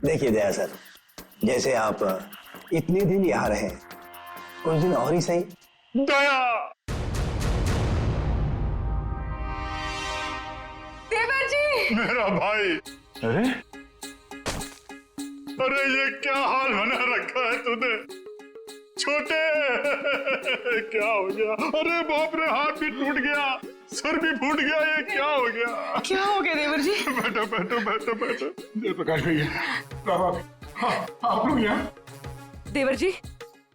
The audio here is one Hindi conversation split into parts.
देखिए दया सर, जैसे आप इतने दिन यहाँ रहे, कुछ दिन और ही सही। दया, देवर जी, मेरा भाई। अरे अरे ये क्या हाल बना रखा है तूने छोटे। क्या हो गया? अरे बाप रे, हाथ भी टूट गया, सर भी फूट गया, ये क्या हो गया? क्या हो गया देवर जी? बैठो बैठो बैठो बैठो। जयप्रकाश भैया, आप लोग यहाँ। देवर जी,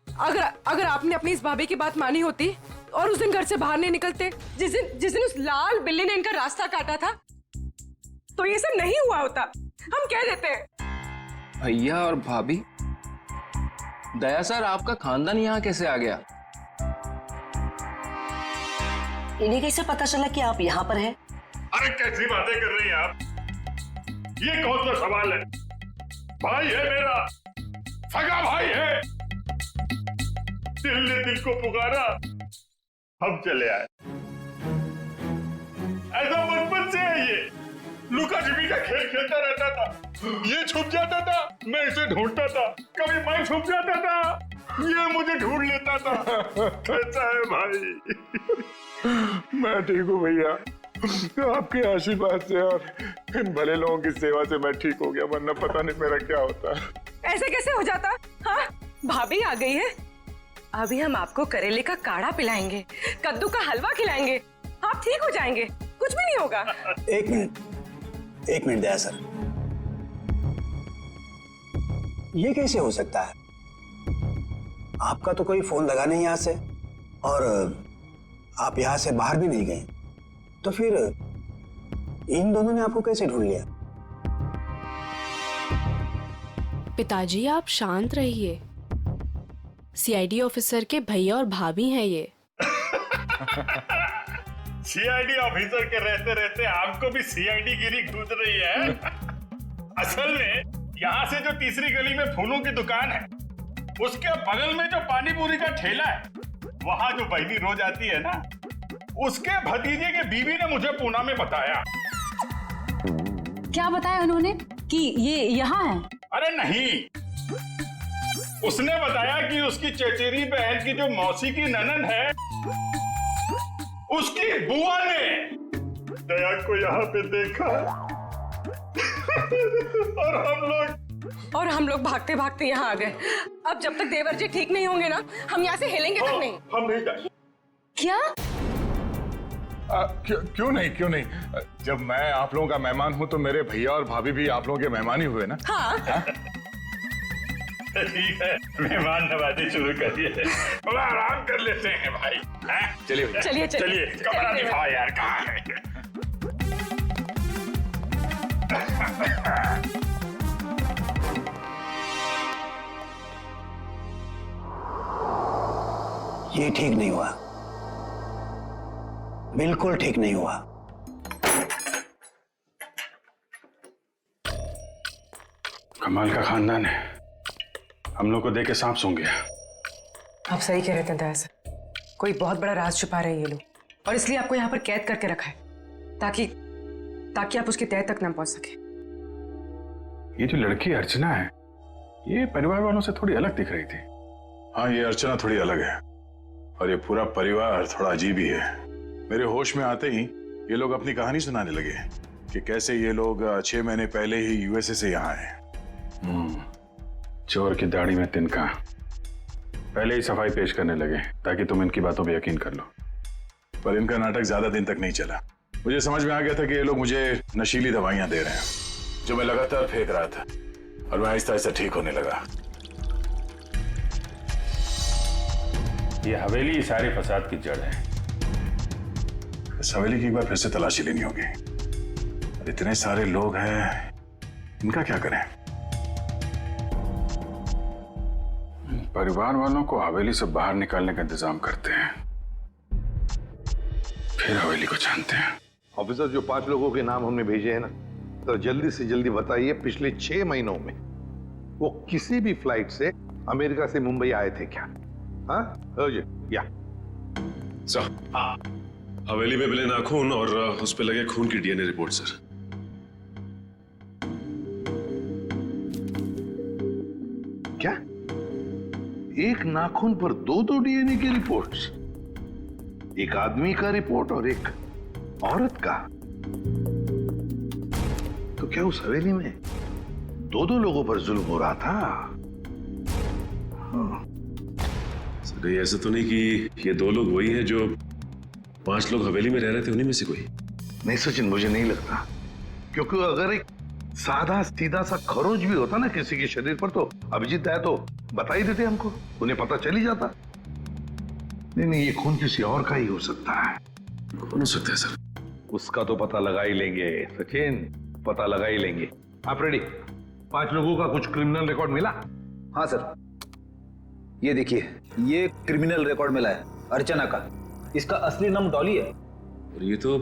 अगर आपने अपनी इस भाभी की बात मानी होती और उस दिन घर से बाहर नहीं निकलते, जिस दिन उस लाल बिल्ली ने इनका रास्ता काटा था, तो ये सब नहीं हुआ होता। हम कह देते हैं। भैया और भाभी, दया सर आपका खानदान यहाँ कैसे आ गया? इन्हें कैसे पता चला कि आप यहाँ पर हैं? अरे कैसी बातें कर रही हैं आप? ये कौन सा सवाल है? भाई है मेरा, सगा भाई है। दिल ने दिल को पुकारा, हम चले आए। ऐसा बचपन से है ये। लुका छिपी का खेल खेलता रहता था। ये छुप जाता था, मैं इसे ढूंढता था। कभी मैं छुप जाता था, ये मुझे ढूंढ लेता था। कैसा है भाई? मैं ठीक हूँ भैया, आपके आशीर्वाद से और इन भले लोगों की सेवा से मैं ठीक हो गया, वरना पता नहीं मेरा क्या होता। ऐसे कैसे हो जाता? हाँ, भाभी आ गई है। अभी हम आपको करेले का काढ़ा पिलाएंगे, कद्दू का हलवा खिलाएंगे, आप ठीक हो जाएंगे, कुछ भी नहीं होगा। एक मिनट दया सर, ये कैसे हो सकता है? आपका तो कोई फोन लगा नहीं यहाँ से, और आप यहाँ से बाहर भी नहीं गए, तो फिर इन दोनों ने आपको कैसे ढूंढ लिया? पिताजी आप शांत रहिए, सीआईडी ऑफिसर के भैया और भाभी हैं ये। सीआईडी ऑफिसर के रहते रहते आपको भी सीआईडी गिरी घूस रही है। असल में यहाँ से जो तीसरी गली में फूलों की दुकान है, उसके बगल में जो पानी पूरी का ठेला है, वहाँ जो बहनी रोज आती है ना, उसके भतीजे के बीवी ने मुझे पूना में बताया। क्या बताया उन्होंने कि ये यहाँ है? अरे नहीं, उसने बताया कि उसकी चचेरी बहन की जो मौसी की ननद है, उसकी बुआ ने दया को यहाँ पे देखा। और हम लोग भागते भागते यहाँ आ गए। अब जब तक देवर जी ठीक नहीं होंगे ना, हम यहाँ से हिलेंगे तक नहीं। हम नहीं जाएंगे। क्या? क्यों नहीं? जब मैं आप लोगों का मेहमान हूँ तो मेरे भैया और भाभी भी आप लोगों के मेहमान ही हुए ना। हाँ? ठीक है, मेहमान नवाजी शुरू करिए। थोड़ा आराम कर लेते हैं भाई। चलिए चलिए, कमरा दिखाओ यार, कहाँ है? ये ठीक नहीं हुआ, बिल्कुल ठीक नहीं हुआ। कमाल का खानदान है, हम लोग को देख के सांप सूंघ गया। आप सही कह रहे थे दया सर, कोई बहुत बड़ा राज छुपा रहे हैं ये लोग, और इसलिए आपको यहाँ पर कैद करके रखा है, ताकि आप उसकी तह तक न पहुंच सके। ये जो लड़की अर्चना है, ये परिवार वालों से थोड़ी अलग दिख रही थी। हाँ, ये अर्चना थोड़ी अलग है, और ये पूरा परिवार थोड़ा अजीब ही है। मेरे होश में आते ही ये लोग अपनी कहानी सुनाने लगे कि कैसे ये लोग 6 महीने पहले ही यूएसए से यहाँ आए। चोर की दाढ़ी में तिनका, पहले ही सफाई पेश करने लगे ताकि तुम इनकी बातों पे यकीन कर लो। पर इनका नाटक ज्यादा दिन तक नहीं चला। मुझे समझ में आ गया था कि ये लोग मुझे नशीली दवाइयां दे रहे हैं, जो मैं लगातार फेंक रहा था, और मैं आहिस्ता आहिस्ता ठीक होने लगा। ये हवेली सारे फसाद की जड़ है। इस हवेली की एक बार फिर से तलाशी लेनी होगी। और इतने सारे लोग हैं, इनका क्या करें? परिवार वालों को हवेली से बाहर निकालने का इंतजाम करते हैं, फिर हवेली को जानते हैं। ऑफिसर, जो 5 लोगों के नाम हमने भेजे हैं ना, तो जल्दी से जल्दी बताइए, पिछले 6 महीनों में वो किसी भी फ्लाइट से अमेरिका से मुंबई आए थे क्या? हाँ या सर, हवेली में मिले नाखून और उस पे लगे खून की डीएनए रिपोर्ट सर। एक नाखून पर दो दो डीएनए की रिपोर्ट्स, एक आदमी का रिपोर्ट और एक औरत का। तो क्या उस हवेली में दो दो लोगों पर जुल्म हो रहा था? सर ये ऐसा तो नहीं कि ये दो लोग वही हैं जो 5 लोग हवेली में रह रहे थे, उन्हीं में से कोई? नहीं सचिन, मुझे नहीं लगता, क्योंकि अगर एक सादा सीधा सा खरोंच भी होता ना किसी के शरीर पर, तो अभिजीत है तो बता ही देते हमको, उन्हें पता चल ही जाता। नहीं, ये खून किसी और का ही हो सकता है। कौन हो सकता है सर? उसका तो पता लगा ही लेंगे सचिन, पता लगा ही लेंगे। आप रेडी? 5 लोगों का कुछ क्रिमिनल रिकॉर्ड मिला? हाँ सर, ये देखिए, ये क्रिमिनल रिकॉर्ड मिला है अर्चना का। इसका असली नाम डॉली है। और ये तो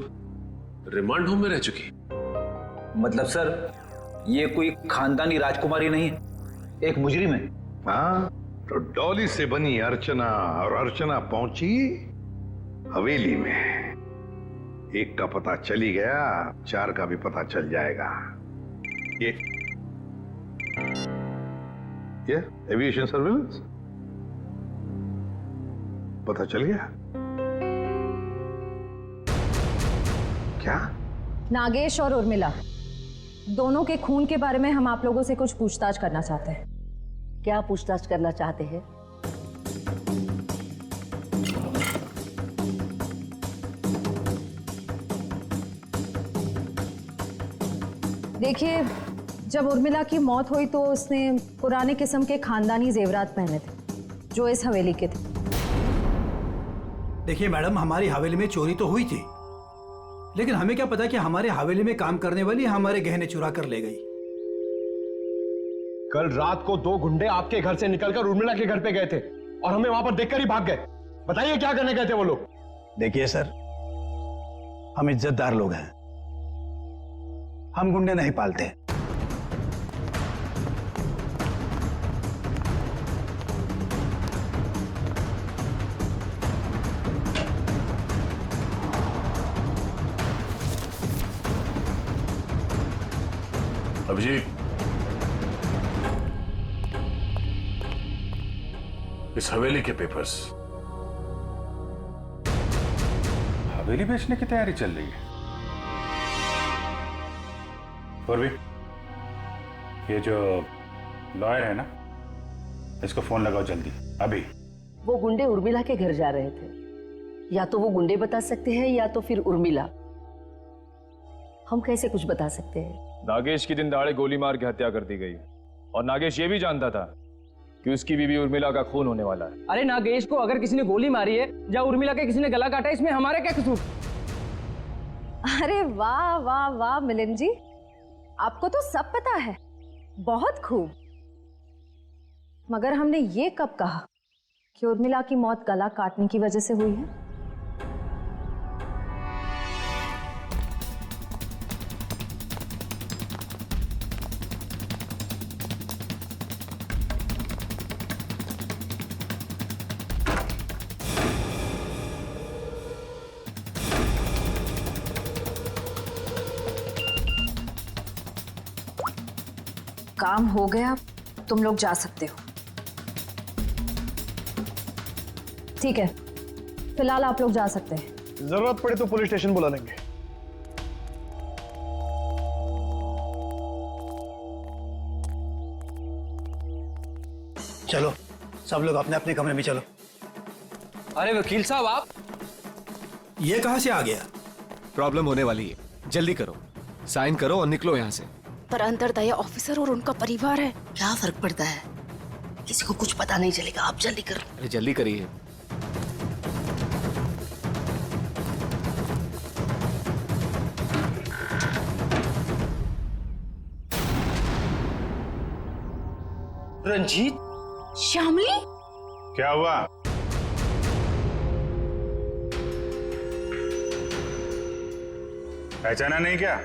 रिमांड होम में रह चुकी। मतलब सर, ये कोई खानदानी राजकुमारी नहीं है, एक मुजरिम है। हाँ, तो डॉली से बनी अर्चना, और अर्चना पहुंची हवेली में। एक का पता चली गया, 4 का भी पता चल जाएगा। ये एविएशन सर्विलेंस पता चल गया क्या? नागेश और उर्मिला दोनों के खून के बारे में हम आप लोगों से कुछ पूछताछ करना चाहते हैं। क्या पूछताछ करना चाहते हैं? देखिए, जब उर्मिला की मौत हुई तो उसने पुराने किस्म के खानदानी जेवरात पहने थे जो इस हवेली के थे। देखिए मैडम, हमारी हवेली में चोरी तो हुई थी, लेकिन हमें क्या पता कि हमारे हवेली में काम करने वाली हमारे गहने चुरा कर ले गई। कल रात को 2 गुंडे आपके घर से निकलकर उर्मिला के घर पे गए थे और हमें वहां पर देखकर ही भाग गए। बताइए क्या करने गए थे वो लोग? देखिए सर, हम इज्जतदार लोग हैं, हम गुंडे नहीं पालते। अभिजीत, इस हवेली के पेपर्स। हवेली बेचने की तैयारी चल रही है। और भी ये जो लॉयर है ना, इसको फोन लगाओ जल्दी, अभी। वो गुंडे उर्मिला के घर जा रहे थे। या तो वो गुंडे बता सकते हैं या तो फिर उर्मिला। हम कैसे कुछ बता सकते हैं? नागेश की दिन दहाड़े गोली मार के हत्या कर दी गई और नागेश ये भी जानता था कि उसकी बीवी उर्मिला का खून होने वाला है। अरे नागेश को अगर किसी ने गोली मारी है या उर्मिला के किसी ने गला काटा, इसमें हमारा क्या कसूर? अरे वाह वाह वाह मिलिंद जी, आपको तो सब पता है, बहुत खूब। मगर हमने ये कब कहा कि उर्मिला की मौत गला काटने की वजह से हुई है? काम हो गया, तुम लोग जा सकते हो। ठीक है, फिलहाल आप लोग जा सकते हैं। जरूरत पड़े तो पुलिस स्टेशन बुला लेंगे। चलो सब लोग अपने अपने कमरे में चलो। अरे वकील साहब, आप ये कहां से आ गया? प्रॉब्लम होने वाली है, जल्दी करो, साइन करो और निकलो यहाँ से। पर अंदर दया ऑफिसर और उनका परिवार है। क्या फर्क पड़ता है, किसी को कुछ पता नहीं चलेगा। आप जल्दी करो। अरे जल्दी करिए। रंजीत, श्यामली, क्या हुआ? पहचाना नहीं क्या?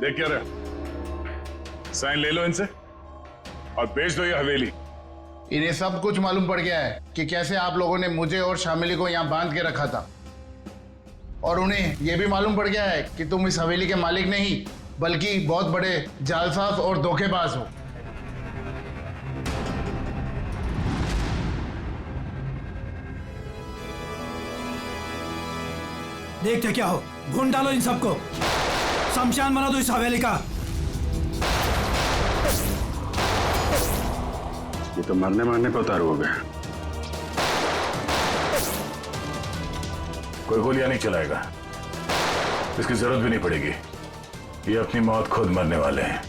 देख क्या रहा, साइन ले लो इनसे और बेच दो ये हवेली। इन्हें सब कुछ मालूम पड़ गया है कि कैसे आप लोगों ने मुझे और शामिली को यहाँ बांध के रखा था, और उन्हें यह भी मालूम पड़ गया है कि तुम इस हवेली के मालिक नहीं बल्कि बहुत बड़े जालसाज और धोखेबाज हो। देखते क्या हो, ढूंढ डालो इन सबको, शमशान बना दो इस हवेली का। ये तो मरने मारने पे उतारू हो गया। कोई गोलियां नहीं चलाएगा, इसकी जरूरत भी नहीं पड़ेगी। ये अपनी मौत खुद मरने वाले हैं।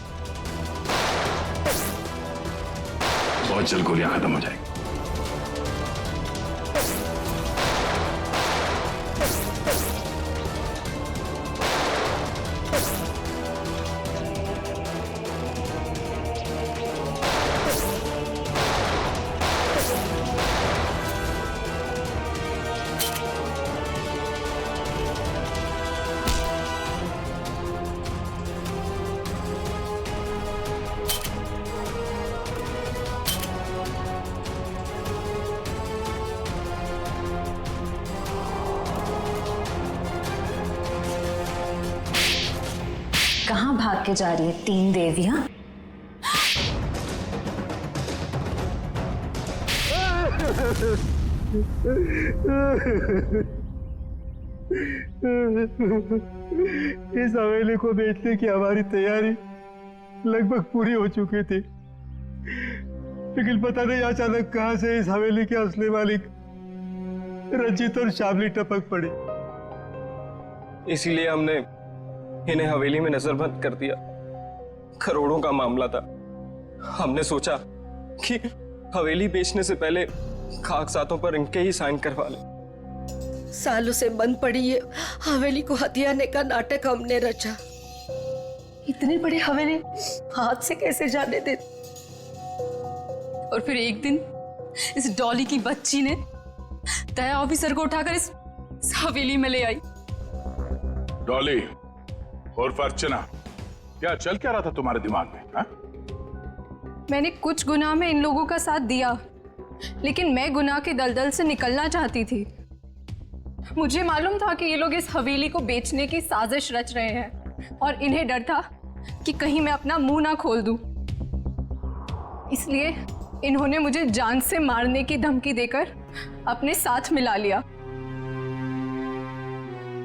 बहुत जल्द गोलियां खत्म हो जाएगी। कहाँ भाग के जा रही है तीन देवियां? इस हवेली को बेचने की हमारी तैयारी लगभग पूरी हो चुकी थी, लेकिन पता नहीं अचानक कहां से इस हवेली के असली मालिक रंजीत और शामली टपक पड़ी। इसीलिए हमने इन्हें हवेली में नजरबंद कर दिया। करोड़ों का मामला था। हमने सोचा कि हवेली बेचने से पहले कागजातों पर इनके ही साइन करवा ले। सालों से बंद पड़ी ये हवेली को हथियाने का नाटक हमने रचा। इतनी बड़ी हवेली हाथ से कैसे जाने दे। और फिर एक दिन इस डॉली की बच्ची ने दया ऑफिसर को उठाकर इस हवेली में ले आई। डॉली और अर्चना, क्या चल क्या रहा था तुम्हारे दिमाग में? हा? मैंने कुछ गुनाह में इन लोगों का साथ दिया, लेकिन मैं गुनाह के दलदल से निकलना चाहती थी। मुझे मालूम था कि ये लोग इस हवेली को बेचने की साजिश रच रहे हैं और इन्हें डर था कि कहीं मैं अपना मुंह ना खोल दूं। इसलिए इन्होंने मुझे जान से मारने की धमकी देकर अपने साथ मिला लिया।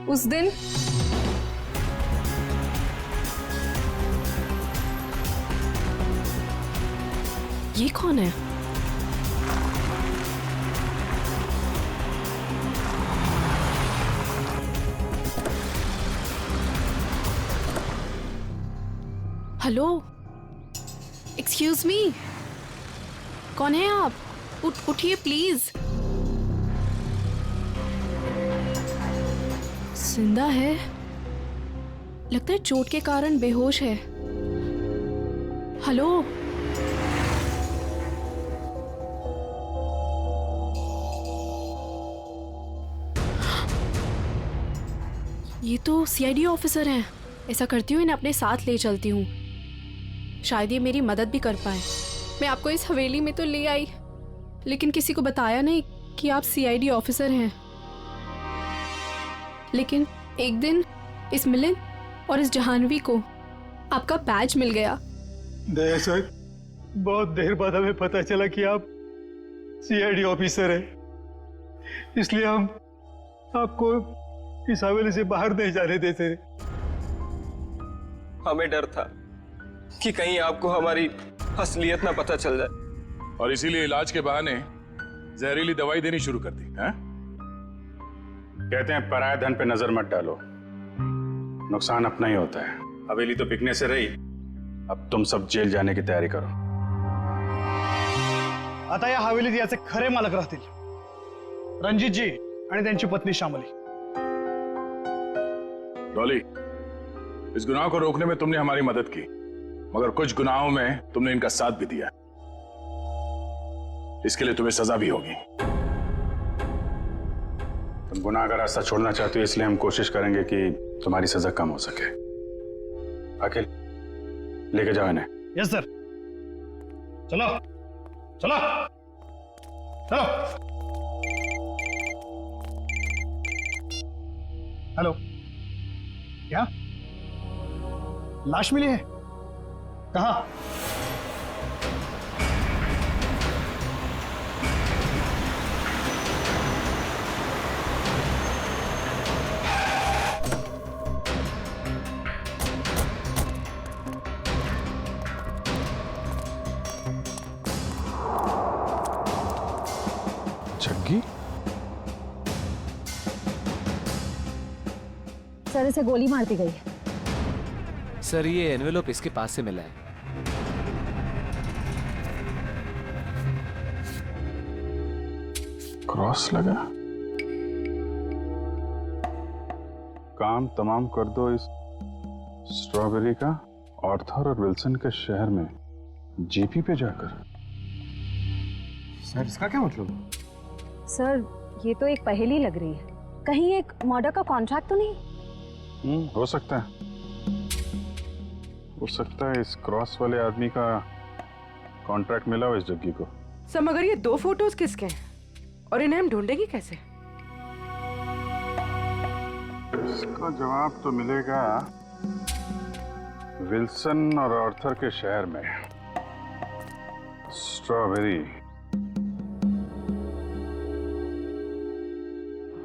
उस दिन ये कौन है? हेलो, एक्सक्यूज मी, कौन है आप? उठिए प्लीज। जिंदा है, लगता है चोट के कारण बेहोश है। हेलो, ये तो सीआईडी ऑफिसर हैं। ऐसा करती हूँ, इन्हें अपने साथ ले चलती हूँ, शायद ये मेरी मदद भी कर पाए। मैं आपको इस हवेली में तो ले आई, लेकिन किसी को बताया नहीं कि आप सीआईडी ऑफिसर हैं। लेकिन एक दिन इस मिलिंद और इस जहानवी को आपका बैज मिल गया। दया सर, बहुत देर बाद हमें पता चला कि आप सीआईडी ऑफिसर हैं, इसलिए हम आपको इस हवेली से बाहर नहीं जाने देते। हमें डर था कि कहीं आपको हमारी असलियत ना पता चल जाए, और इसीलिए इलाज के बहाने जहरीली दवाई देनी शुरू कर दी। है? कहते हैं पराये धन पे नजर मत डालो, नुकसान अपना ही होता है। हवेली तो बिकने से रही, अब तुम सब जेल जाने की तैयारी करो। आता या हवेलीत याचे खरे मालक राहतील रणजितजी आणि त्यांची पत्नी श्यामली। डॉली, इस गुनाह को रोकने में तुमने हमारी मदद की, मगर कुछ गुनाहों में तुमने इनका साथ भी दिया। इसके लिए तुम्हें सजा भी होगी। तुम गुनाह का रास्ता छोड़ना चाहते हो, इसलिए हम कोशिश करेंगे कि तुम्हारी सजा कम हो सके। अखिल, लेके जाओ इन्हें। Yes sir. चलो चलो चलो। हेलो, क्या लाश मिली है? कहाँ? जग्गी? सर इसे गोली मार दी गई है। सर ये एनवेलोप इसके पास से मिला है। क्रॉस लगा। काम तमाम कर दो इस स्ट्रॉबेरी का आर्थर और विल्सन के शहर में जीपी पे जाकर। सर इसका क्या मतलब? सर ये तो एक पहेली लग रही है, कहीं एक मर्डर का कॉन्ट्रैक्ट तो नहीं? हो सकता है, हो सकता है इस क्रॉस वाले आदमी का कॉन्ट्रैक्ट मिला हो इस जग्गी को। सर मगर ये 2 फोटोज किसके हैं और इन्हें हम ढूंढेंगे कैसे? इसका जवाब तो मिलेगा विल्सन और आर्थर के शहर में। Strawberry,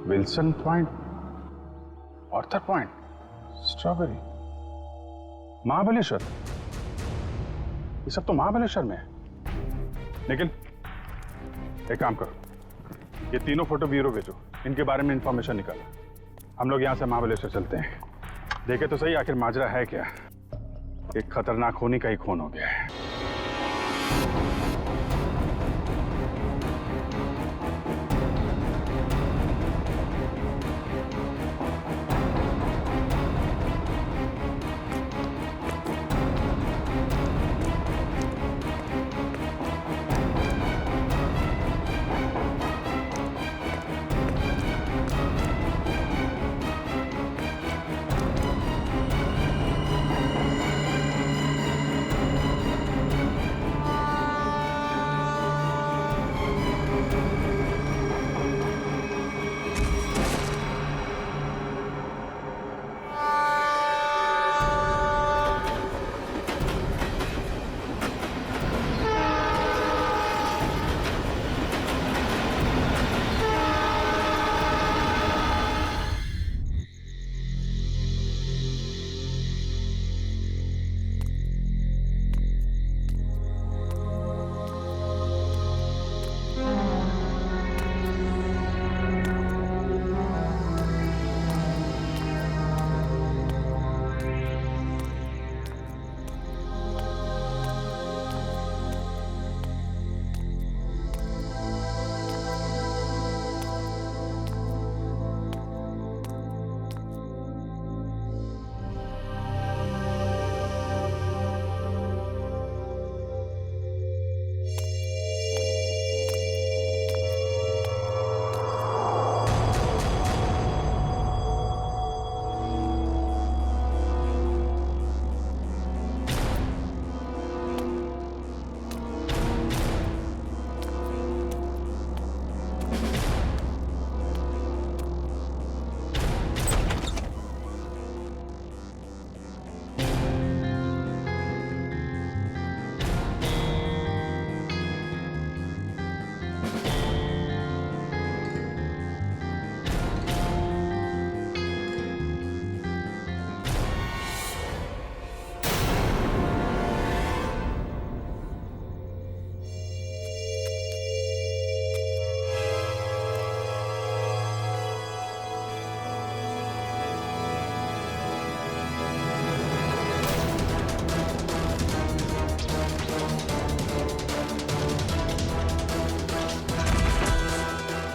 Wilson point, Arthur point, strawberry, Mahabaleshwar. ये सब तो महाबलेश्वर में है। लेकिन एक काम करो, ये तीनों फोटो ब्यूरो भेजो, इनके बारे में इंफॉर्मेशन निकालो। हम लोग यहाँ से महाबलेश्वर चलते हैं, देखे तो सही आखिर माजरा है क्या। एक खतरनाक खूनी का ही खून हो गया है।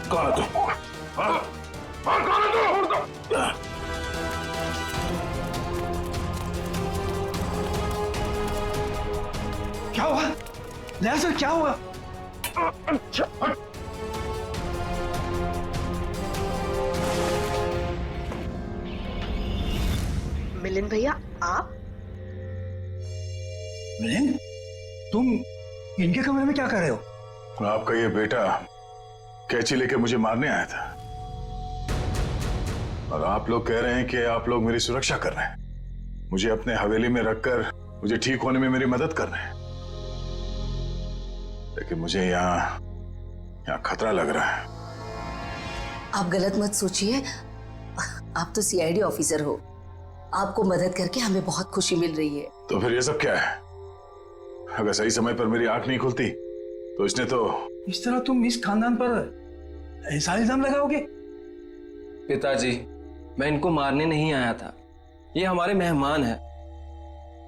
कौन है तू? हाँ? हाँ, कौन है तू? क्या हुआ? नया सर क्या हुआ? मिलिंद भैया आप? मिलिंद, तुम इनके कमरे में क्या कर रहे हो? आपका ये बेटा कैंची लेके मुझे मारने आया था और आप लोग कह रहे हैं कि आप लोग मेरी सुरक्षा कर रहे हैं, मुझे अपने हवेली में रखकर मुझे ठीक होने में मेरी मदद कर रहे हैं। लेकिन मुझे यहाँ खतरा लग रहा है। आप गलत मत सोचिए, आप तो सीआईडी ऑफिसर हो, आपको मदद करके हमें बहुत खुशी मिल रही है। तो फिर ये सब क्या है? अगर सही समय पर मेरी आंख नहीं खुलती तो इसने तो इस तरह तुम इस खानदान पर ऐसा इल्जाम लगाओगे? पिताजी, मैं इनको मारने नहीं आया था। ये हमारे मेहमान हैं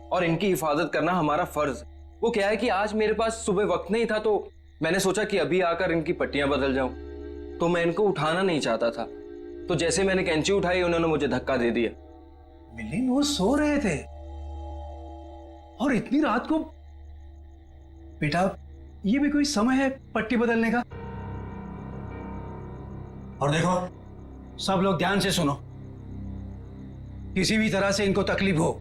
और इनकी हिफाजत करना हमारा फर्ज है। वो क्या है कि आज मेरे पास सुबह वक्त नहीं था, तो मैंने सोचा कि अभी आकर इनकी पट्टियां बदल जाऊं। तो मैं इनको उठाना नहीं चाहता था, तो जैसे मैंने कैंची उठाई उन्होंने मुझे धक्का दे दिया। मिलिंद, वो सो रहे थे और इतनी रात को। बेटा, ये भी कोई समय है पट्टी बदलने का? और देखो, सब लोग ध्यान से सुनो। किसी भी तरह से इनको तकलीफ हो,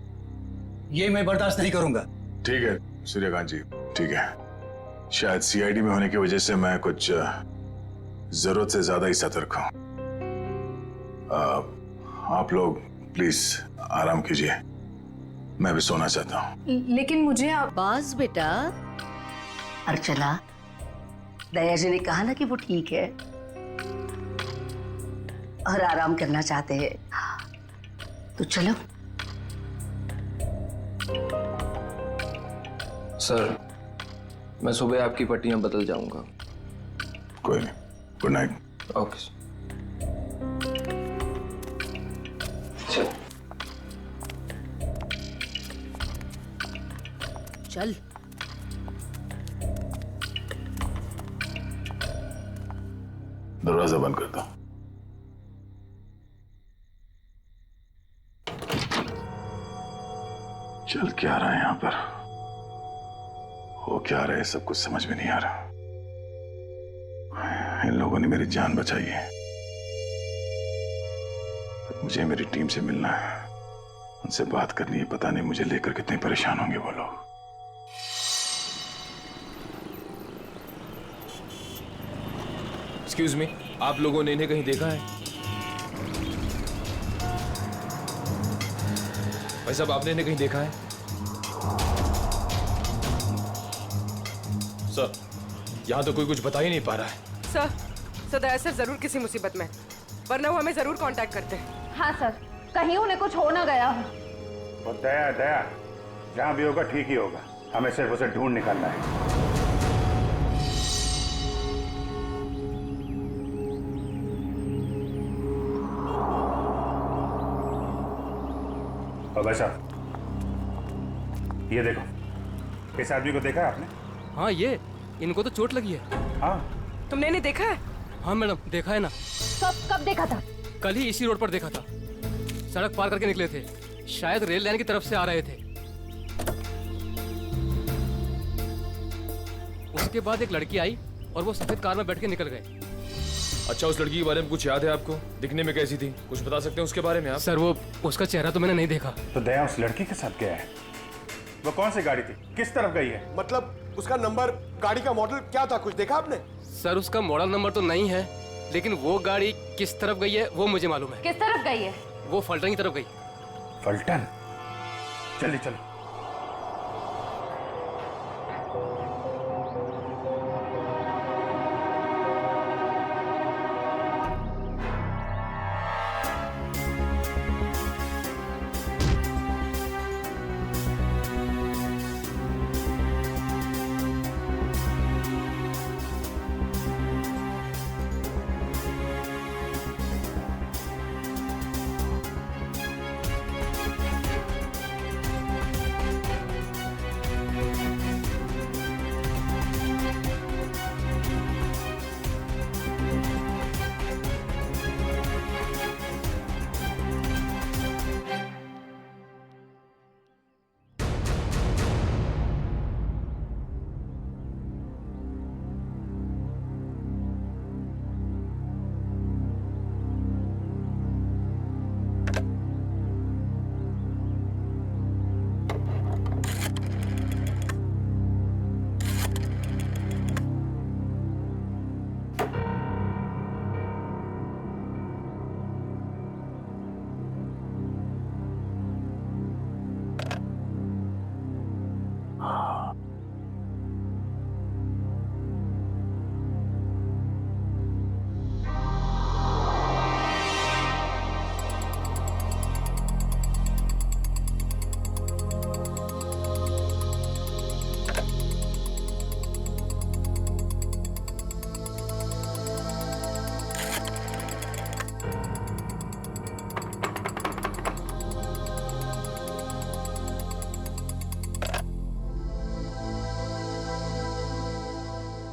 ये मैं बर्दाश्त नहीं करूंगा। ठीक है सूर्यकांत जी, ठीक है। शायद सीआईडी में होने की वजह से मैं कुछ जरूरत से ज्यादा ही सतर्क हूं। आप लोग प्लीज आराम कीजिए, मैं भी सोना चाहता हूं। लेकिन मुझे बाज बेटा, अर्चना, दया जी ने कहा ना कि वो ठीक है और आराम करना चाहते हैं, तो चलो। सर, मैं सुबह आपकी पट्टियां बदल जाऊंगा। कोई नहीं, गुड नाइट। ओके। चल। दरवाजा बंद कर दो। चल क्या रहा है यहाँ पर, हो क्या रहा है, सब कुछ समझ में नहीं आ रहा। इन लोगों ने मेरी जान बचाई है, पर मुझे मेरी टीम से मिलना है, उनसे बात करनी है। पता नहीं मुझे लेकर कितने परेशान होंगे वो लोग। एक्सक्यूज मी, आप लोगों ने इन्हें कहीं देखा है? भाई साहब, आपने इन्हें कहीं देखा है? सर, यहाँ तो कोई कुछ बता ही नहीं पा रहा है। सर, दया सर जरूर किसी मुसीबत में, वरना वो हमें जरूर कांटेक्ट करते हैं। हाँ सर, कहीं उन्हें कुछ हो ना गया हो। और दया दया, जहाँ भी होगा ठीक ही होगा, हमें सिर्फ उसे ढूंढ निकालना है। और भाई साहब, ये देखो, इस आदमी को देखा है आपने? हाँ, ये इनको तो चोट लगी है। हाँ, तुमने इन्हें देखा है? हाँ मैडम, देखा है ना। कब देखा था? कल ही इसी रोड पर देखा था। सड़क पार करके निकले थे, शायद रेल लाइन की तरफ से आ रहे थे। उसके बाद एक लड़की आई और वो सफेद कार में बैठ के निकल गए। अच्छा, उस लड़की के बारे में कुछ याद है आपको? दिखने में कैसी थी, कुछ बता सकते हैं उसके बारे में आप? सर, वो उसका चेहरा तो मैंने नहीं देखा। तो दया उस लड़की के साथ गया है? वो कौन सी गाड़ी थी, किस तरफ गई है? मतलब उसका नंबर, गाड़ी का मॉडल क्या था, कुछ देखा आपने? सर, उसका मॉडल नंबर तो नहीं है, लेकिन वो गाड़ी किस तरफ गई है वो मुझे मालूम है। किस तरफ गई है? वो फलटन की तरफ गई। फलटन? चलिए चलो।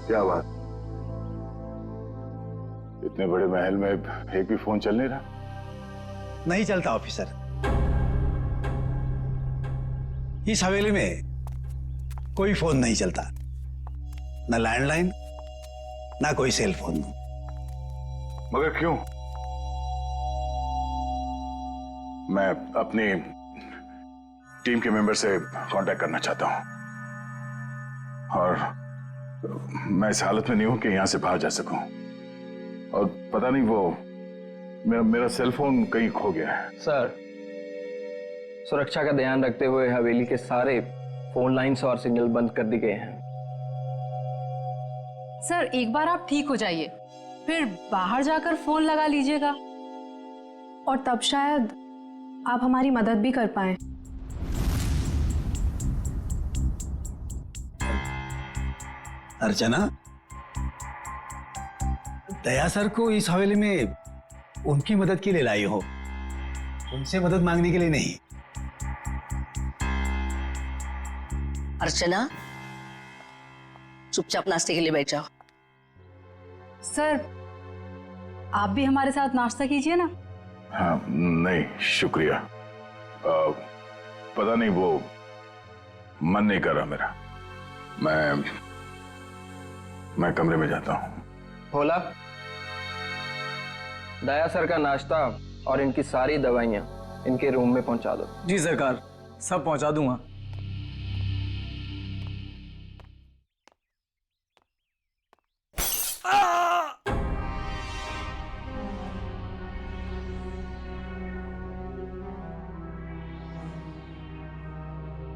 क्या बात? इतने बड़े महल में एक भी फोन चल नहीं रहा? नहीं चलता ऑफिसर। इस हवेली में कोई फोन नहीं चलता, ना लैंडलाइन ना कोई सेल फोन। मगर क्यों? मैं अपनी टीम के मेंबर से कांटेक्ट करना चाहता हूं और मैं इस हालत में नहीं हूं कि यहां से बाहर जा सकूं। और पता नहीं वो मेरा सेल फोन कहीं खो गया है। सर, सुरक्षा का ध्यान रखते हुए हवेली के सारे फोन लाइन्स और सिग्नल बंद कर दिए गए हैं। सर एक बार आप ठीक हो जाइए, फिर बाहर जाकर फोन लगा लीजिएगा और तब शायद आप हमारी मदद भी कर पाए। अर्चना, दया सर को इस हवेली में उनकी मदद के लिए लाई हो, उनसे मदद मांगने के लिए नहीं। अर्चना, चुपचाप नाश्ते के लिए बैठ जाओ। सर आप भी हमारे साथ नाश्ता कीजिए ना। हाँ, नहीं शुक्रिया। पता नहीं वो मन नहीं कर रहा मेरा। मैं कमरे में जाता हूँ। भोला, दया सर का नाश्ता और इनकी सारी दवाइयाँ इनके रूम में पहुंचा दो। जी सरकार, सब पहुंचा दूंगा।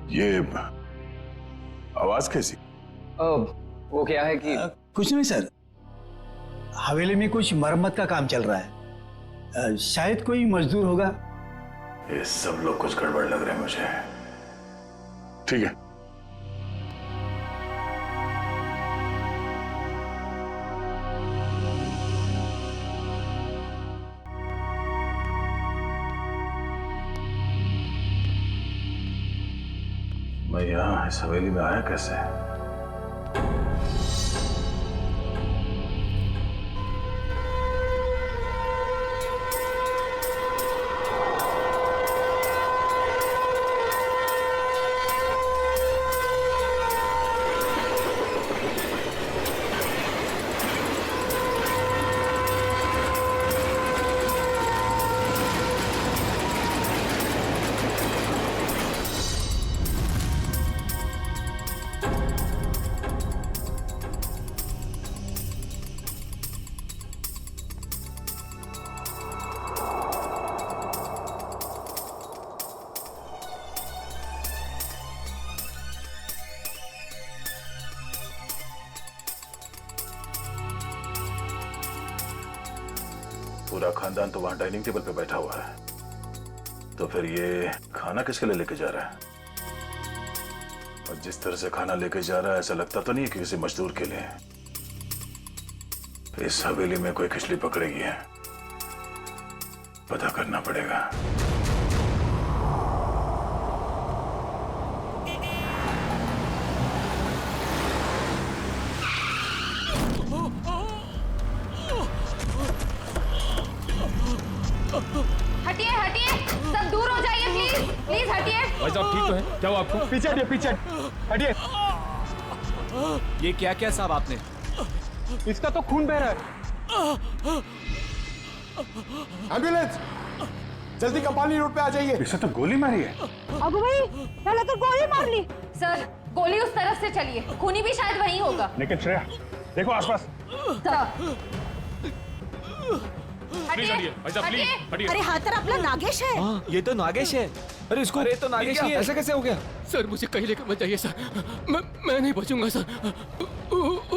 ये आवाज कैसी? वो क्या है कि कुछ नहीं सर, हवेली में कुछ मरम्मत का काम चल रहा है, शायद कोई मजदूर होगा। ये सब लोग कुछ गड़बड़ लग रहे हैं मुझे। ठीक है। मैं यहाँ इस हवेली में आया कैसे? पूरा खानदान तो वहां डाइनिंग टेबल पे बैठा हुआ है, तो फिर ये खाना किसके लिए लेके जा रहा है? और जिस तरह से खाना लेके जा रहा है ऐसा लगता तो नहीं है कि किसी मजदूर के लिए। इस हवेली में कोई खिचड़ी पकड़ेगी है, पता करना पड़ेगा। हटिए हटिए, सब दूर हो जाइए प्लीज, प्लीज हटिए। भाई साहब ठीक तो है? क्या हुआ आपको? पीछे हटिए, पीछे हटिए। ये क्या क्या साहब आपने? इसका तो खून बह रहा है। एम्बुलेंस, जल्दी कपाली रोड पे आ जाइए। इसे तो गोली मारी है। अबू भाई, पहले तो गोली मार ली। सर गोली उस तरफ से चली है, खूनी भी शायद वहीं होगा। लेकिन श्रेया देखो आसपास। अरे हाथ तरफ अपना नागेश है। हाँ, ये तो नागेश है। अरे इसको, अरे तो नागेश ही है। ऐसा कैसे हो गया? सर मुझे कहीं लेकर मत जाइए सर, मैं नहीं बचूंगा सर।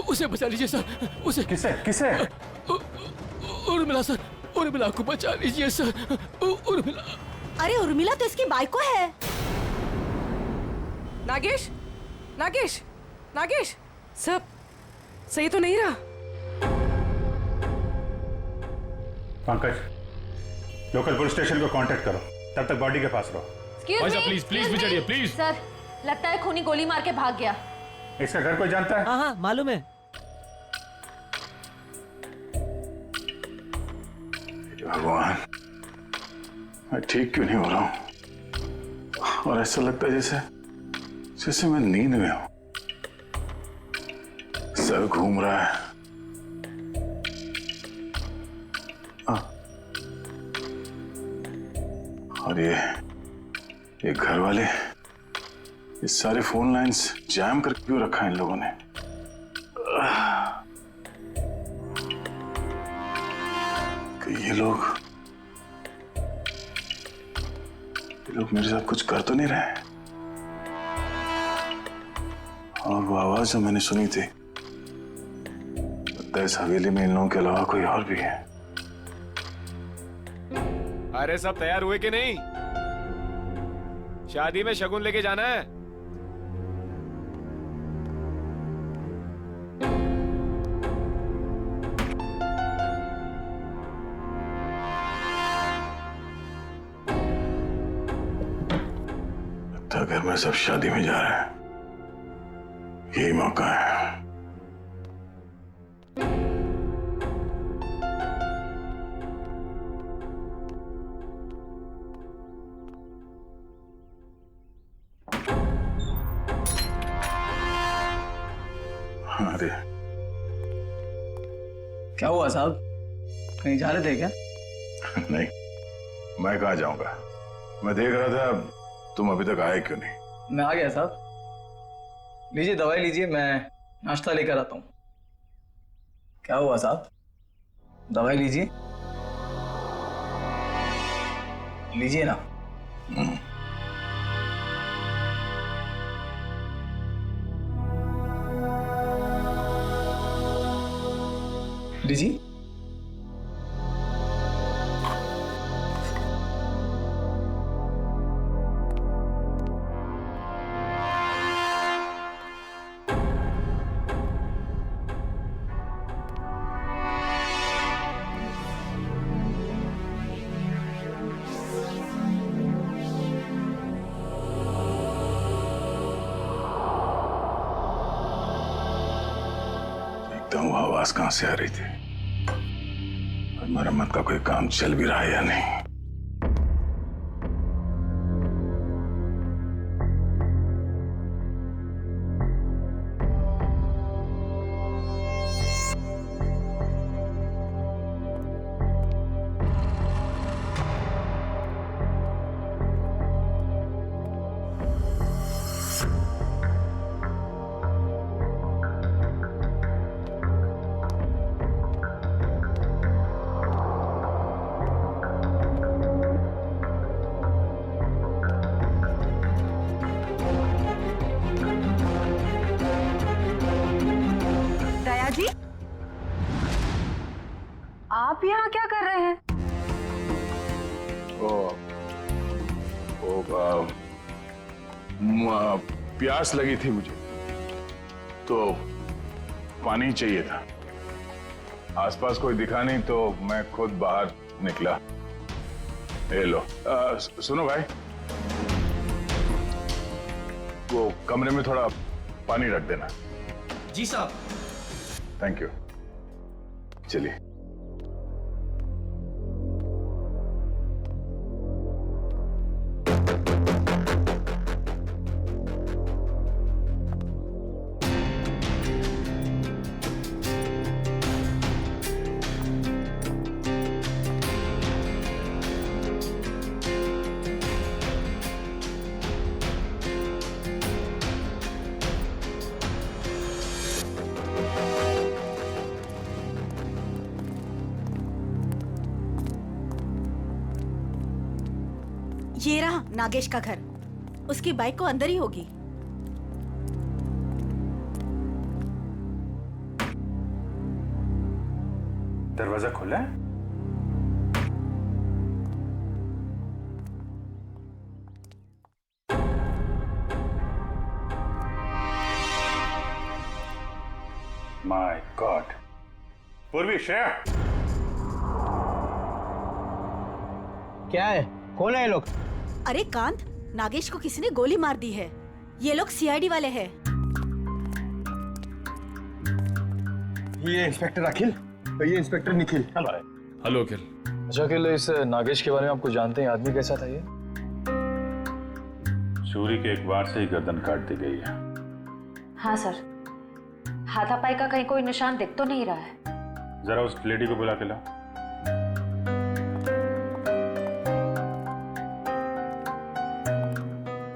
उसे बचा लीजिए सर, उसे। किसे किसे? उर्मिला सर, उर्मिला को बचा लीजिए सर, उर्मिला। अरे उर्मिला तो इसकी बाइको है। नागेश, नागेश, नागेश, सब सही तो नहीं रहा? पंकज, लोकल पुलिस स्टेशन को कांटेक्ट करो, तब तक बॉडी के पास रहो। प्लीज प्लीज चढ़िए प्लीज। सर लगता है खूनी गोली मार के भाग गया। इसका घर कोई जानता है? हाँ हाँ मालूम है। भगवान, मैं ठीक क्यों नहीं हो रहा हूं? और ऐसा लगता है जैसे मैं नींद में हूं। सर घूम रहा है। और ये घर वाले, ये सारे फोन लाइंस जैम करके क्यों रखा है इन लोगों ने? कि ये लोग मेरे साथ कुछ कर तो नहीं रहे? और वो आवाज जो मैंने सुनी थी, लगता है इस हवेली में इन लोगों के अलावा कोई और भी है। अरे सब तैयार हुए कि नहीं? शादी में शगुन लेके जाना है। लगता है घर में सब शादी में जा रहे हैं। यही मौका है। अरे क्या हुआ साहब, कहीं जा रहे थे क्या? नहीं, मैं कहाँ जाऊंगा। मैं देख रहा था तुम अभी तक आए क्यों नहीं। मैं आ गया साहब। लीजिए दवाई लीजिए, मैं नाश्ता लेकर आता हूँ। क्या हुआ साहब, दवाई लीजिए, लीजिए ना। लीजिए। वो आवाज कहां से आ रही थी और मरम्मत का कोई काम चल भी रहा है या नहीं। आप यहाँ क्या कर रहे हैं? प्यास लगी थी मुझे, तो पानी चाहिए था। आसपास कोई दिखा नहीं तो मैं खुद बाहर निकला। ये लो। सुनो भाई, वो कमरे में थोड़ा पानी रख देना। जी साहब। Thank you. चलिए। ये रहा नागेश का घर। उसकी बाइक को अंदर ही होगी। दरवाजा खुला है? My God. पूर्वी, श्रेया। क्या है? कौन है ये लोग? अरे कांत, नागेश को किसी ने गोली मार दी है। ये लोग सीआईडी वाले हैं। ये इंस्पेक्टर अखिल, ये इंस्पेक्टर निखिल। हेलो अखिल। अच्छा अकेले इस नागेश के बारे में आपको जानते हैं, आदमी कैसा था ये? चोरी के एक वार से ही गर्दन काट दी गई है। हाँ सर, हाथापाई का कहीं कोई निशान दिख तो नहीं रहा है। जरा उस लेडी को बुला के लाओ।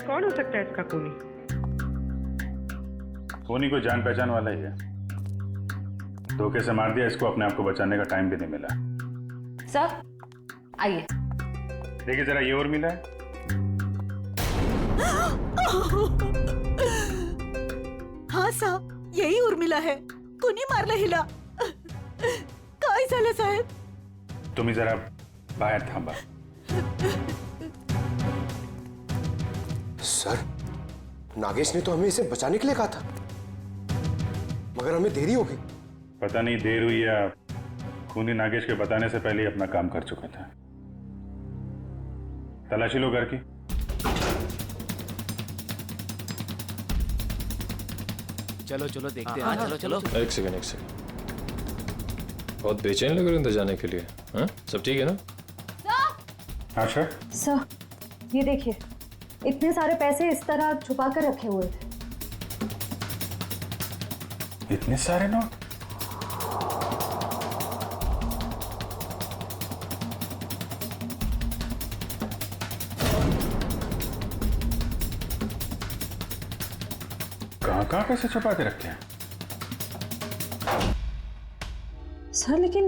कौन हो सकता है इसका खूनी? खूनी कोई जान पहचान वाला ही है। धोखे से मार दिया इसको, अपने आप को बचाने का टाइम भी नहीं मिला। सर आइए देखिए जरा, ये और मिला है। हाँ साहब, यही उर्मिला है. कुणी मारला हिला. काय झालं साहेब? तुम्ही जरा बाहेर थांबा. सर, नागेश ने तो हमें इसे बचाने के लिए कहा था, मगर हमें देरी हो गई. पता नहीं देर हुई या खूनी नागेश के बताने से पहले ही अपना काम कर चुका था. तलाशी लो घर की. चलो चलो देखते हैं. चलो चलो. एक सेकंड. बहुत बेचैन लग रहे हैं अंदर जाने के लिए. हाँ, सब ठीक है ना? अच्छा सर, ये देखिए, इतने सारे पैसे इस तरह छुपा कर रखे हुए थे. इतने सारे नोट? कहाँ पैसे छुपा के रखे हैं? सर, लेकिन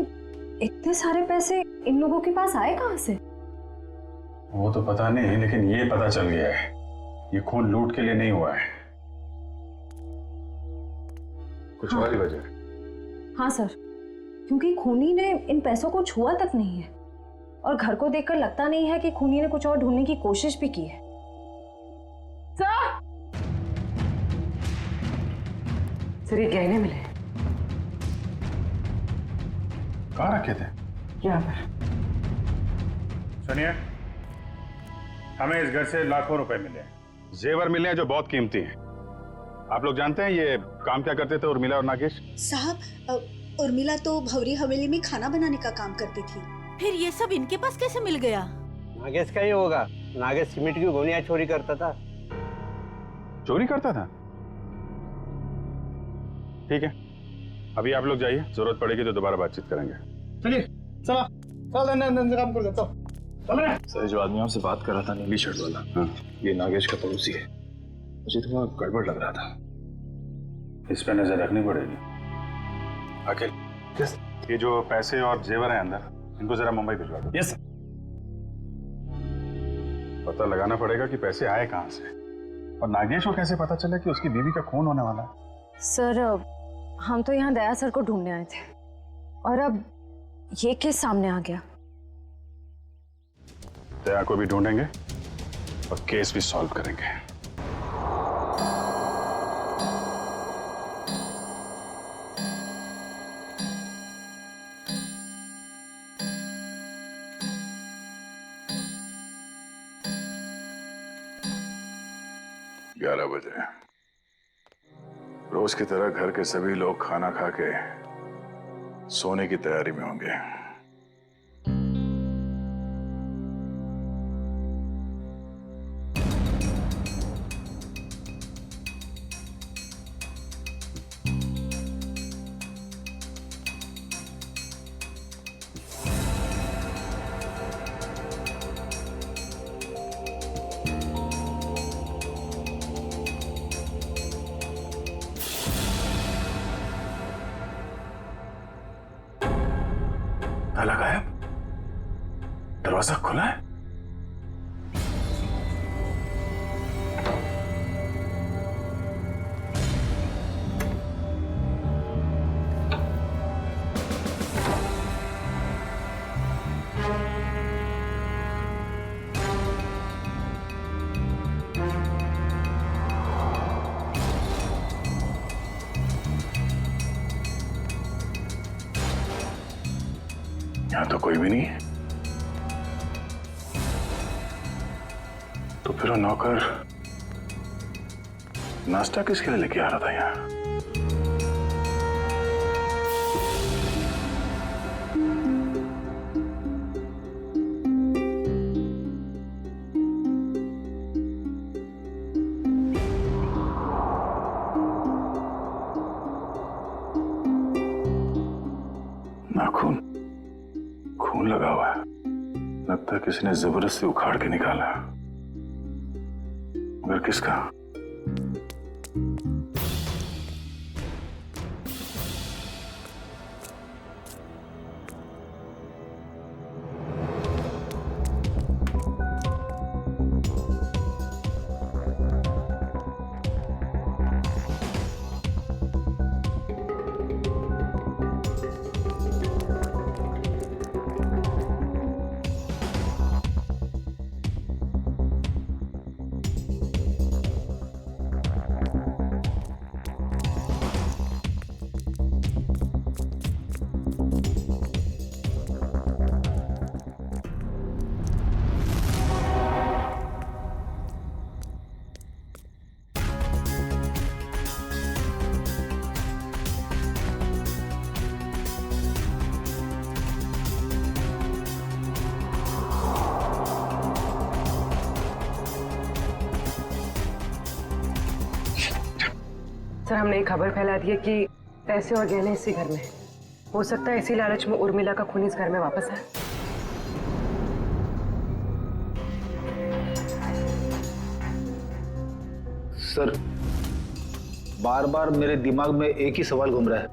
इतने सारे पैसे इन लोगों के पास आए कहाँ से? वो तो पता नहीं, लेकिन ये पता चल गया है, ये खून लूट के लिए नहीं हुआ है. कुछ और ही वजह? हाँ सर, क्योंकि खूनी ने इन पैसों को छुआ तक नहीं है, और घर को देखकर लगता नहीं है कि खूनी ने कुछ और ढूंढने की कोशिश भी की है. सर, ये गहने मिले. कहाँ रखे थे? यहाँ पर. सुनिए, हमें इस घर से लाखों रुपए मिले, जेवर मिले हैं जो बहुत कीमती हैं. आप लोग जानते हैं ये काम क्या करते थे, उर्मिला और नागेश? साहब, उर्मिला तो भवरी हवेली में खाना बनाने का काम करती थी. फिर ये सब इनके पास कैसे मिल गया? नागेश का ही होगा. नागेश सीमेंट की गोनियां चोरी करता था. चोरी करता था? ठीक है, अभी आप लोग जाइए, जरूरत पड़ेगी तो दोबारा बातचीत करेंगे. चलिए, चला अंदर काम कर लेता हूँ. चल रहे. सर, जो आदमी आपसे बात कर रहा था नीली शर्ट वाला, हाँ, ये नागेश का पड़ोसी है. मुझे थोड़ा गड़बड़ लग रहा था. इस पे नजर रखनी पड़ेगी. अखिल, ये जो पैसे और जेवर हैं अंदर, इनको जरा मुंबई भिजवा दो. Yes sir. पता लगाना पड़ेगा कि पैसे आए कहाँ से, और नागेश को कैसे पता चला कि उसकी बीवी का खून होने वाला है. सर, हम तो यहाँ दया सर को ढूंढने आए थे, और अब ये केस सामने आ गया. दया को भी ढूंढेंगे और केस भी सॉल्व करेंगे. ग्यारह बजे रोज की तरह घर के सभी लोग खाना खा के सोने की तैयारी में होंगे. ताला गायब, दरवाजा खुला है. यहाँ तो कोई भी नहीं है. तो फिर वो नौकर नाश्ता किसके लिए लेके आ रहा था यहाँ? नाखून, खून लगा हुआ है। लगता है किसी ने जबरदस्ती उखाड़ के निकाला, मगर किसका? सर, हमने एक खबर फैला दी है कि पैसे और गहने इसी घर में हैं। हो सकता है इसी लालच में उर्मिला का खून इस घर में वापस आए। सर, बार बार मेरे दिमाग में एक ही सवाल घूम रहा है,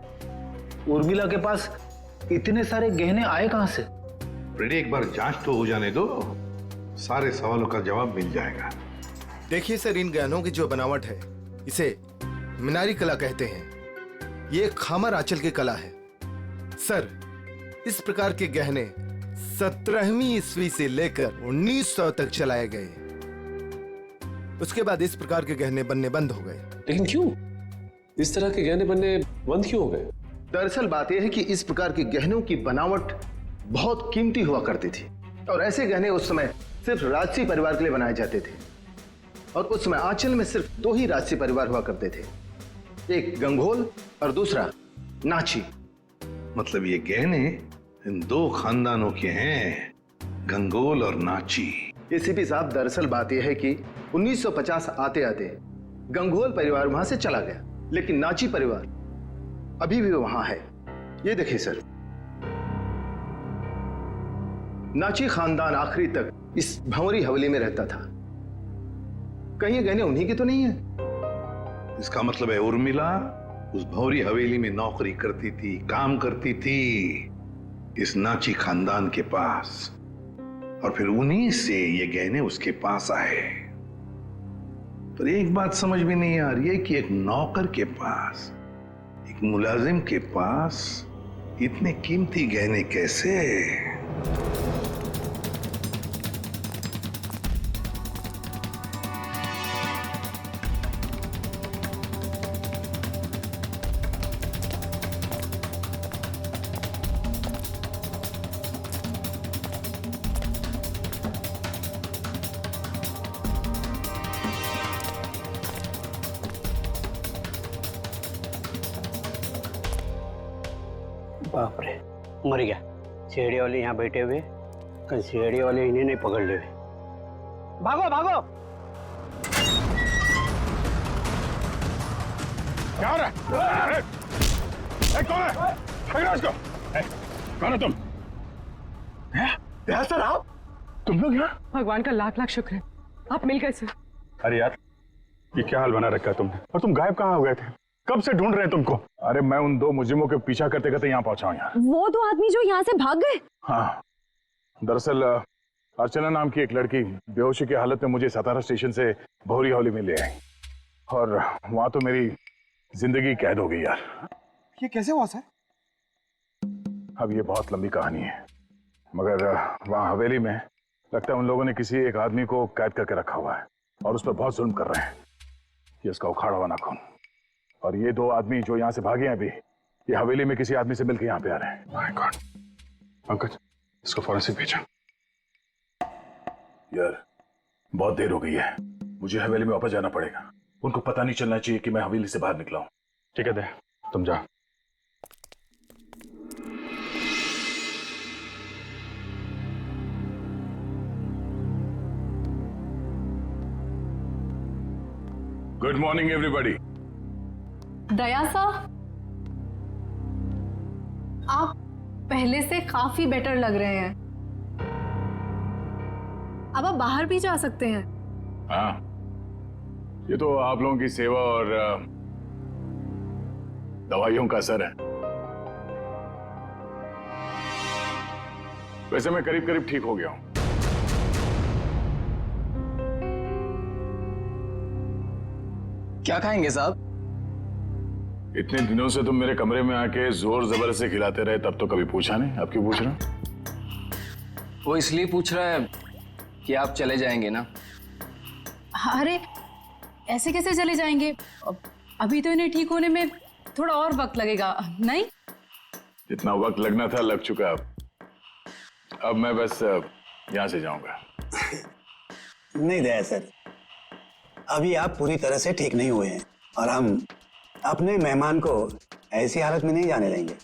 उर्मिला के पास इतने सारे गहने आए कहां से? फ्रेडी, एक बार जांच तो हो जाने दो, सारे सवालों का जवाब मिल जाएगा। देखिए सर, इन गहनों की जो बनावट है इसे मीनारी कला कहते हैं। ये खामर आंचल की कला है। सर, इस प्रकार के गहने 17वीं ईस्वी से लेकर 1900 तक चलाए गए। उसके बाद इस प्रकार के गहने बनने बंद हो गए। लेकिन क्यों? इस तरह के गहने बनने बंद क्यों हो गए? दरअसल बात यह है कि इस प्रकार के गहनों की बनावट बहुत कीमती हुआ करती थी और ऐसे गहने उस समय सिर्फ राजसी परिवार के लिए बनाए जाते थे। और उस समय आंचल में सिर्फ 2 ही राजसी परिवार हुआ करते थे, एक गंगोल और दूसरा नाची। मतलब ये गहने इन 2 खानदानों के हैं, गंगोल और नाची। एसीपी साहब, दरअसल बात यह है कि 1950 आते आते गंगोल परिवार वहां से चला गया, लेकिन नाची परिवार अभी भी वहां है। ये देखिए सर, नाची खानदान आखिरी तक इस भंवरी हवेली में रहता था। कहीं ये गहने उन्हीं के तो नहीं है? इसका मतलब है उर्मिला उस भौरी हवेली में नौकरी करती थी, काम करती थी इस नाची खानदान के पास, और फिर उन्हीं से ये गहने उसके पास आए। पर एक बात समझ में नहीं आ रही है कि एक नौकर के पास, एक मुलाजिम के पास इतने कीमती गहने कैसे? बाप रे, मर गया। सीढ़ी वाले यहाँ बैठे हुए, कल सीढ़ी वाले इन्हें नहीं पकड़ ले। भागो भागो! क्या हो रहा है? कौन है? पकड़ो इसको! कौन हो तुम? सर आप? तुम लोग यहाँ? भगवान का लाख लाख शुक्र है, आप मिल गए सर। अरे यार, ये क्या हाल बना रखा है तुमने? और तुम गायब कहाँ हो गए थे? कब से ढूंढ रहे हैं तुमको? अरे मैं उन 2 मुजरिमों के पीछा करते करते यहाँ पहुंचा हूँ यार। वो 2 आदमी जो यहाँ से भाग गए? हाँ, दरअसल अर्चना नाम की एक लड़की बेहोशी की हालत में मुझे सतारा स्टेशन से भौरी हवेली में ले आई, और वहां तो मेरी जिंदगी कैद हो गई यार। ये कैसे हुआ सर? अब ये बहुत लंबी कहानी है, मगर वहां हवेली में लगता है उन लोगों ने किसी एक आदमी को कैद करके रखा हुआ है और उस पर बहुत जुल्म कर रहे हैं। ये उसका उखाड़ा हुआ नाखून, और ये 2 आदमी जो यहाँ से भागे हैं अभी, ये हवेली में किसी आदमी से मिलकर यहाँ पे आ रहे हैं। My God! पंकज, इसको फॉरेंसिक भेजा। यार, बहुत देर हो गई है, मुझे हवेली में वापस जाना पड़ेगा। उनको पता नहीं चलना चाहिए कि मैं हवेली से बाहर निकला हूँ। ठीक है, दे तुम जा। Good morning everybody. दया सा, पहले से काफी बेटर लग रहे हैं। अब आप बाहर भी जा सकते हैं। हाँ, ये तो आप लोगों की सेवा और दवाइयों का असर है। वैसे मैं करीब करीब ठीक हो गया हूं। क्या खाएंगे साहब? इतने दिनों से तुम मेरे कमरे में आके जोर जबरदस्ती खिलाते रहे, तब तो कभी पूछा नहीं। अब क्यों पूछ रहे हो? वो इसलिए पूछ रहा है कि आप चले जाएंगे ना। अरे ऐसे कैसे चले जाएंगे? अभी तो इन्हें ठीक होने में थोड़ा और वक्त लगेगा, नहीं? जितना वक्त लगना था लग चुका। अब मैं बस यहां से जाऊंगा। नहीं दया सर, अभी आप पूरी तरह से ठीक नहीं हुए हैं और हम अपने मेहमान को ऐसी हालत में नहीं जाने देंगे।